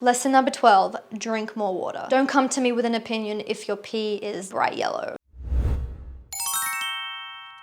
Lesson number 12, drink more water. Don't come to me with an opinion if your pee is bright yellow.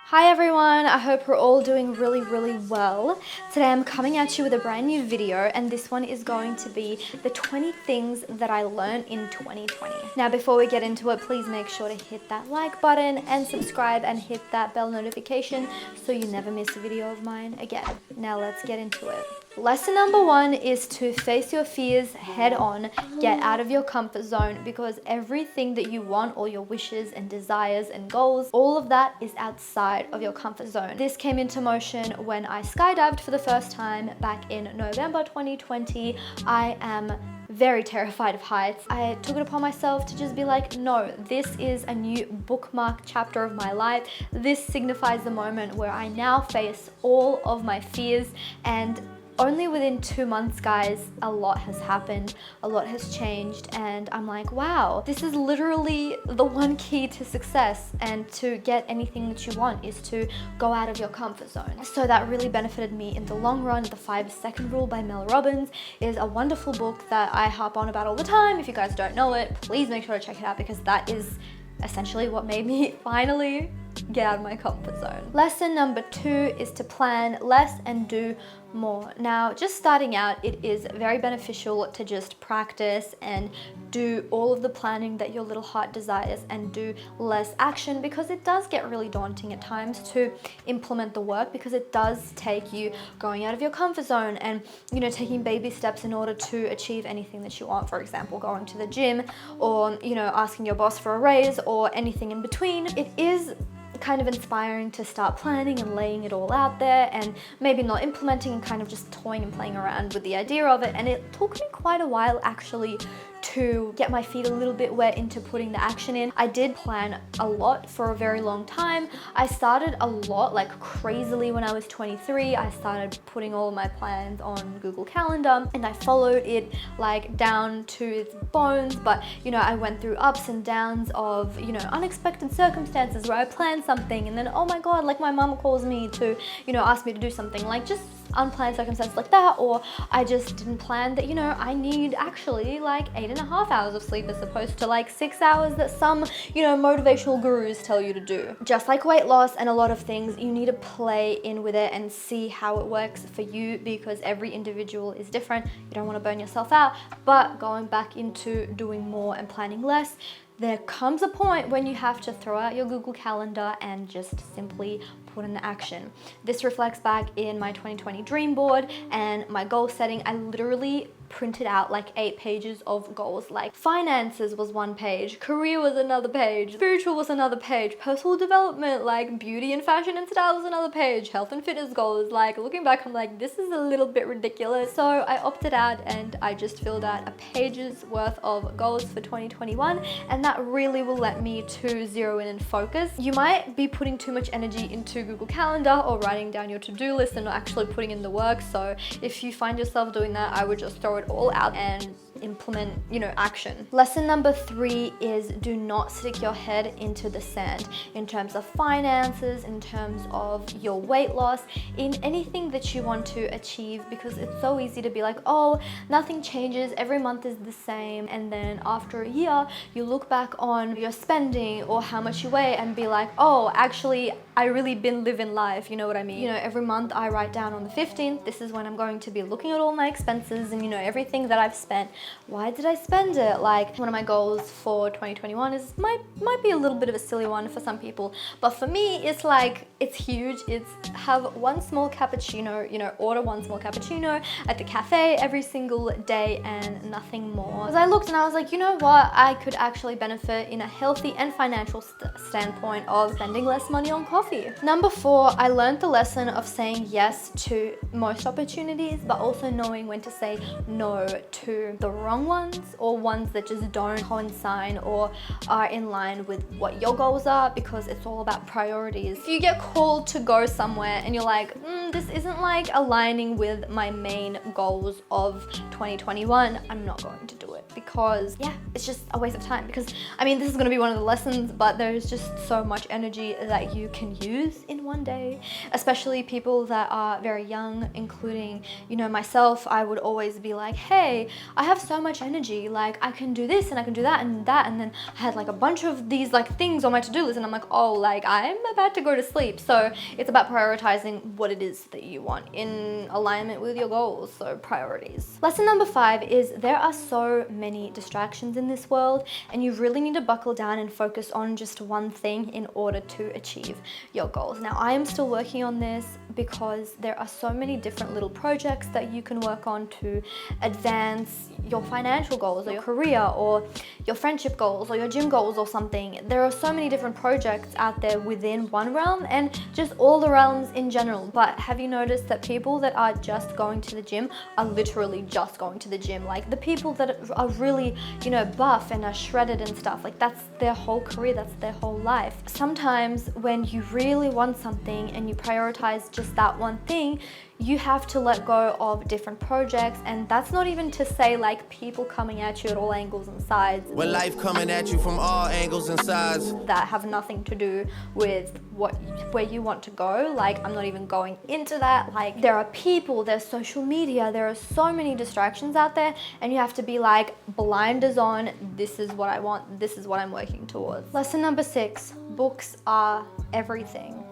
Hi everyone, I hope we're all doing really well. Today I'm coming at you with a brand new video, and this one is going to be the 20 things that I learned in 2020. Now before we get into it, please make sure to hit that like button and subscribe and hit that bell notification so you never miss a video of mine again. Now let's get into it. Lesson number 1 is to face your fears head on, get out of your comfort zone, because everything that you want, all your wishes and desires and goals, all of that is outside of your comfort zone. This came into motion when I skydived for the first time back in November 2020. I am very terrified of heights. I took it upon myself to just be like, no, this is a new bookmark chapter of my life. This signifies the moment where I now face all of my fears, and only within 2 months, guys, a lot has happened, a lot has changed, and I'm like, wow, this is literally the one key to success and to get anything that you want is to go out of your comfort zone. So that really benefited me in the long run. The 5-Second Rule by Mel Robbins is a wonderful book that I harp on about all the time. If you guys don't know it, please make sure to check it out, because that is essentially what made me finally get out of my comfort zone. Lesson number 2 is to plan less and do more. Now, just starting out, it is very beneficial to just practice and do all of the planning that your little heart desires and do less action, because it does get really daunting at times to implement the work, because it does take you going out of your comfort zone and, you know, taking baby steps in order to achieve anything that you want. For example, going to the gym, or, you know, asking your boss for a raise, or anything in between. It is kind of inspiring to start planning and laying it all out there, and maybe not implementing and kind of just toying and playing around with the idea of it. And it took me quite a while actually to get my feet a little bit wet into putting the action in. I did plan a lot for a very long time. I started a lot, like crazily, when I was 23. I started putting all my plans on Google Calendar, and I followed it like down to its bones. But, you know, I went through ups and downs of, you know, unexpected circumstances where I planned something and then, oh my God, like my mom calls me to, you know, ask me to do something, like just unplanned circumstances like that. Or I just didn't plan that, you know, I need actually like 8.5 hours of sleep as opposed to like 6 hours that some, you know, motivational gurus tell you to do. Just like weight loss and a lot of things, you need to play in with it and see how it works for you, because every individual is different. You don't want to burn yourself out. But going back into doing more and planning less, there comes a point when you have to throw out your Google Calendar and just simply put in the action. This reflects back in my 2020 dream board and my goal setting. I literally printed out like 8 pages of goals. Like finances was 1 page, career was another page, spiritual was another page, personal development, like beauty and fashion and style was another page, health and fitness goals. Like looking back, I'm like, this is a little bit ridiculous. So I opted out and I just filled out a page's worth of goals for 2021, and that really will let me to zero in and focus. You might be putting too much energy into Google Calendar or writing down your to-do list and not actually putting in the work. So if you find yourself doing that, I would just throw it all out and implement, you know, action. Lesson number 3 is do not stick your head into the sand in terms of finances, in terms of your weight loss, in anything that you want to achieve, because it's so easy to be like, oh, nothing changes, every month is the same, and then after a year you look back on your spending or how much you weigh and be like, oh, actually I really been living life, you know what I mean? You know, every month I write down on the 15th, this is when I'm going to be looking at all my expenses and, you know, everything that I've spent. Why did I spend it? Like, one of my goals for 2021 is might be a little bit of a silly one for some people, but for me it's like, it's huge. It's have 1 small cappuccino, you know, order 1 small cappuccino at the cafe every single day and nothing more. Because I looked and I was like, you know what, I could actually benefit in a healthy and financial standpoint of spending less money on coffee. Number 4, I learned the lesson of saying yes to most opportunities, but also knowing when to say no to the wrong ones, or ones that just don't coincide or are in line with what your goals are, because it's all about priorities. If you get called to go somewhere and you're like, this isn't like aligning with my main goals of 2021, I'm not going to do it, because yeah, it's just a waste of time. Because I mean, this is going to be one of the lessons, but there's just so much energy that you can use in one day, especially people that are very young, including, you know, myself. I would always be like, hey, I have so much energy. Like I can do this and I can do that and that. And then I had like a bunch of these like things on my to-do list and I'm like, oh, like I'm about to go to sleep. So it's about prioritizing what it is that you want in alignment with your goals. So priorities. Lesson number 5 is there are so many distractions in this world and you really need to buckle down and focus on just one thing in order to achieve your goals. Now I am still working on this because there are so many different little projects that you can work on to advance your financial goals or your career or your friendship goals or your gym goals or something. There are so many different projects out there within one realm and just all the realms in general. But have you noticed that people that are just going to the gym are literally just going to the gym? Like the people that are really, you know, buff and are shredded and stuff, like that's their whole career, that's their whole life. Sometimes when you really want something and you prioritize just that one thing, you have to let go of different projects, and that's not even to say like people coming at you at all angles and sides. When life coming at you from all angles and sides that have nothing to do with where you want to go. Like I'm not even going into that. Like there are people, there's social media, there are so many distractions out there, and you have to be like blinders on. This is what I want. This is what I'm working towards. Lesson number 6: books are everything.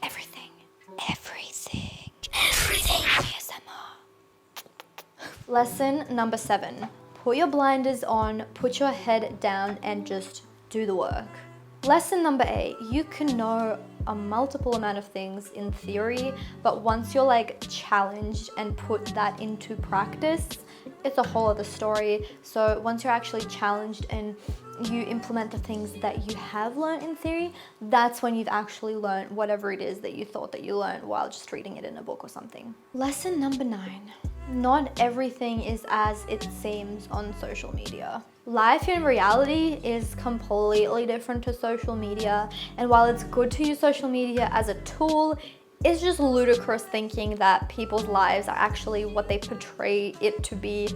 Everything. Everything. Lesson number 7: put your blinders on, put your head down, and just do the work. Lesson number 8: you can know a multiple amount of things in theory, but once you're like challenged and put that into practice, it's a whole other story. So once you're actually challenged and you implement the things that you have learned in theory, that's when you've actually learned whatever it is that you thought that you learned while just reading it in a book or something. Lesson number 9: not everything is as it seems on social media. Life in reality is completely different to social media, and while it's good to use social media as a tool, it's just ludicrous thinking that people's lives are actually what they portray it to be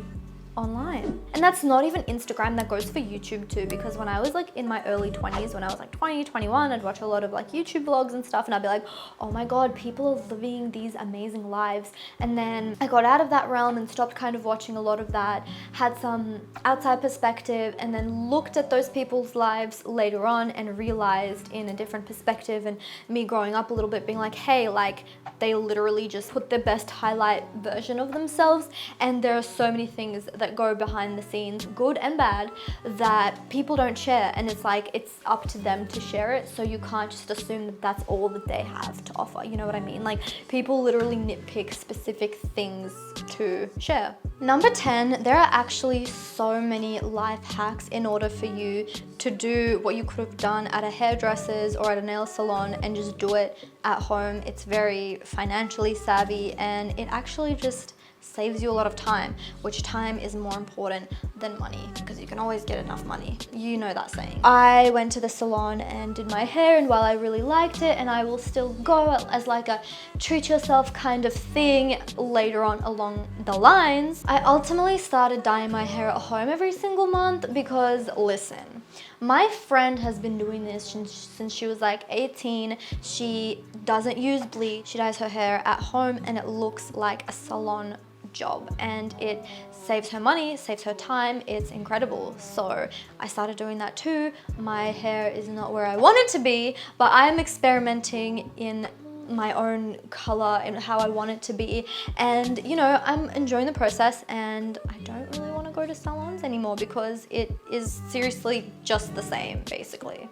online. And that's not even Instagram, that goes for YouTube too, because when I was like in my early 20s, when I was like 20, 21, I'd watch a lot of like YouTube vlogs and stuff, and I'd be like, oh my god, people are living these amazing lives. And then I got out of that realm and stopped kind of watching a lot of that, had some outside perspective, and then looked at those people's lives later on and realized in a different perspective, and me growing up a little bit being like, hey, like they literally just put the best highlight version of themselves, and there are so many things that go behind the scenes, good and bad, that people don't share, and it's like it's up to them to share it. So you can't just assume that that's all that they have to offer, you know what I mean? Like people literally nitpick specific things to share. Number 10, there are actually so many life hacks in order for you to do what you could have done at a hairdresser's or at a nail salon and just do it at home. It's very financially savvy, and it actually just saves you a lot of time, which time is more important than money, because you can always get enough money. You know that saying. I went to the salon and did my hair, and while I really liked it, and I will still go as like a treat yourself kind of thing later on along the lines, I ultimately started dyeing my hair at home every single month because, listen, my friend has been doing this since she was like 18. She doesn't use bleach. She dyes her hair at home and it looks like a salon job, and it saves her money, saves her time. It's incredible. So I started doing that too. My hair is not where I want it to be, but I'm experimenting in my own color and how I want it to be, and you know, I'm enjoying the process, and I don't really want to go to salons anymore because it is seriously just the same basically.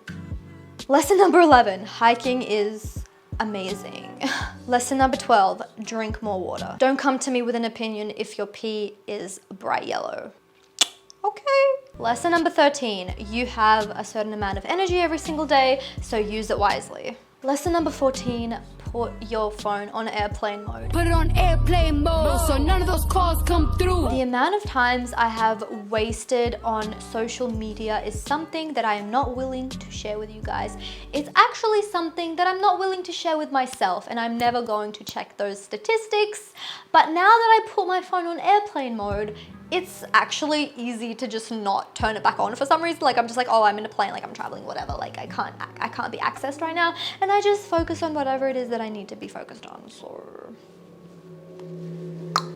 Lesson number 11: hiking is amazing. Lesson number 12: drink more water. Don't come to me with an opinion if your pee is bright yellow. Okay. Lesson number 13: you have a certain amount of energy every single day, so use it wisely. Lesson number 14: put your phone on airplane mode. Put it on airplane mode so none of those calls come through. The amount of times I have wasted on social media is something that I am not willing to share with you guys. It's actually something that I'm not willing to share with myself, and I'm never going to check those statistics. But now that I put my phone on airplane mode, it's actually easy to just not turn it back on for some reason. Like I'm just like, oh, I'm in a plane, like I'm traveling, whatever. Like I can't be accessed right now, and I just focus on whatever it is that I need to be focused on. So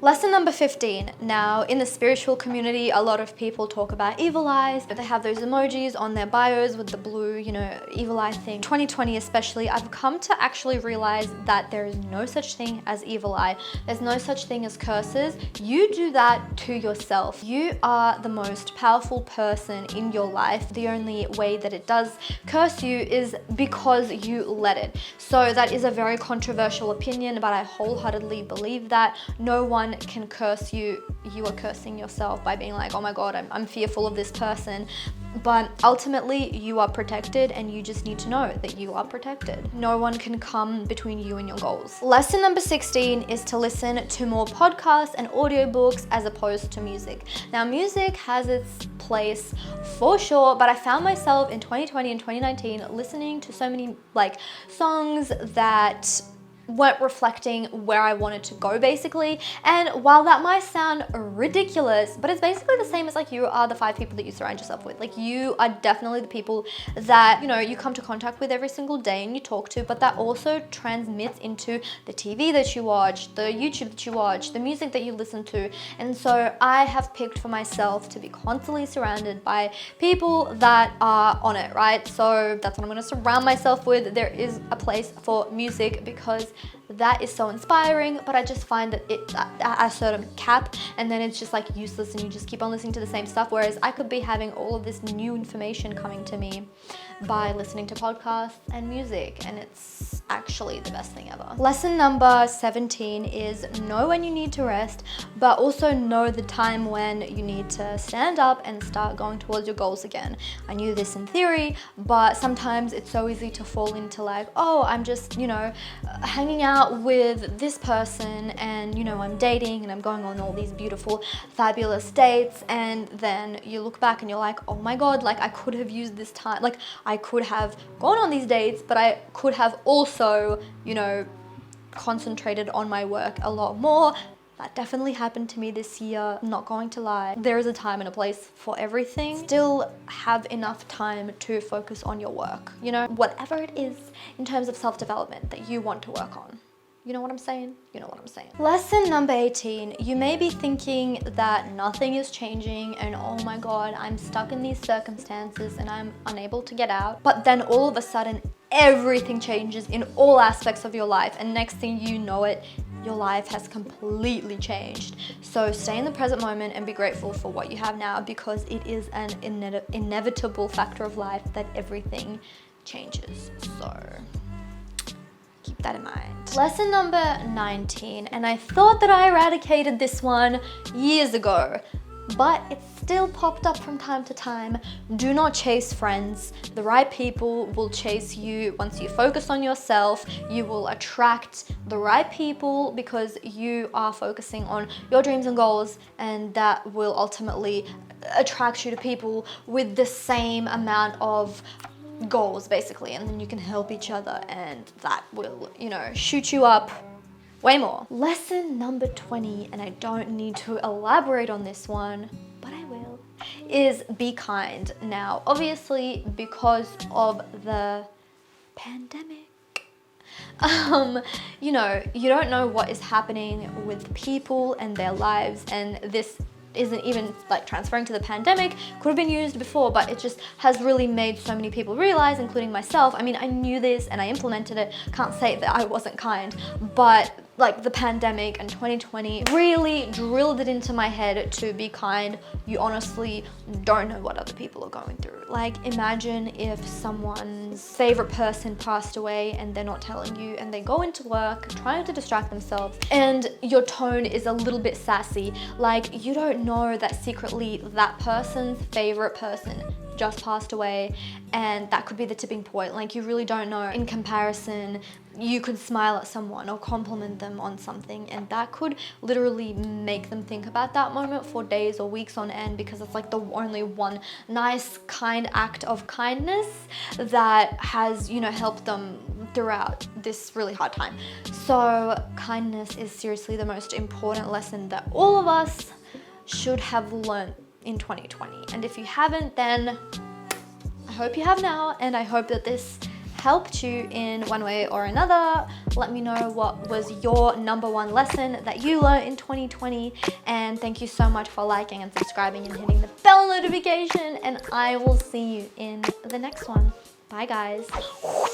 Lesson number 15. Now, in the spiritual community, a lot of people talk about evil eyes, but they have those emojis on their bios with the blue, evil eye thing. 2020 especially, I've come to actually realize that there is no such thing as evil eye. There's no such thing as curses. You do that to yourself. You are the most powerful person in your life. The only way that it does curse you is because you let it. So that is a very controversial opinion, but I wholeheartedly believe that no one can curse you. You are cursing yourself by being like, oh my God, I'm fearful of this person. But ultimately, you are protected, and you just need to know that you are protected. No one can come between you and your goals. Lesson number 16 is to listen to more podcasts and audiobooks as opposed to music. Now, music has its place for sure, but I found myself in 2020 and 2019 listening to so many songs that weren't reflecting where I wanted to go, basically. And while that might sound ridiculous, but it's basically the same as you are the 5 people that you surround yourself with. You are definitely the people that you come to contact with every single day and you talk to, but that also transmits into the TV that you watch, the YouTube that you watch, the music that you listen to. And so I have picked for myself to be constantly surrounded by people that are on it, right? So that's what I'm going to surround myself with. There is a place for music because that is so inspiring, but I just find that it at a certain cap, and then it's just useless and you just keep on listening to the same stuff, whereas I could be having all of this new information coming to me by listening to podcasts and music, and it's actually the best thing ever. Lesson number 17 is know when you need to rest, but also know the time when you need to stand up and start going towards your goals again. I knew this in theory, but sometimes it's so easy to fall into oh, I'm just, hanging out with this person, and I'm dating and I'm going on all these beautiful, fabulous dates, and then you look back and you're like, oh my God, I could have used this time, I could have gone on these dates, but I could have also, concentrated on my work a lot more. That definitely happened to me this year, I'm not going to lie. There is a time and a place for everything. Still have enough time to focus on your work, whatever it is in terms of self-development that you want to work on. You know what I'm saying? You know what I'm saying. Lesson number 18, you may be thinking that nothing is changing and oh my God, I'm stuck in these circumstances and I'm unable to get out. But then all of a sudden, everything changes in all aspects of your life, and next thing you know it, your life has completely changed. So stay in the present moment and be grateful for what you have now, because it is an inevitable factor of life that everything changes. So keep that in mind. Lesson number 19, and I thought that I eradicated this one years ago, but it still popped up from time to time. Do not chase friends. The right people will chase you. Once you focus on yourself, you will attract the right people because you are focusing on your dreams and goals, and that will ultimately attract you to people with the same amount of goals, basically, and then you can help each other, and that will, shoot you up way more. Lesson number 20, and I don't need to elaborate on this one, but I will, is be kind. Now, obviously, because of the pandemic, you don't know what is happening with people and their lives, and this isn't even transferring to the pandemic, could have been used before, but it just has really made so many people realize, including myself. I mean, I knew this and I implemented it, can't say that I wasn't kind, but the pandemic and 2020 really drilled it into my head to be kind. You honestly don't know what other people are going through. Imagine if someone's favorite person passed away and they're not telling you, and they go into work trying to distract themselves, and your tone is a little bit sassy. You don't know that secretly that person's favorite person just passed away, and that could be the tipping point. You really don't know. In comparison, you could smile at someone or compliment them on something, and that could literally make them think about that moment for days or weeks on end, because it's the only one nice, kind act of kindness that has, helped them throughout this really hard time. So kindness is seriously the most important lesson that all of us should have learned in 2020. And if you haven't, then I hope you have now, and I hope that this helped you in one way or another. Let me know what was your #1 lesson that you learned in 2020. And thank you so much for liking and subscribing and hitting the bell notification. And I will see you in the next one. Bye guys.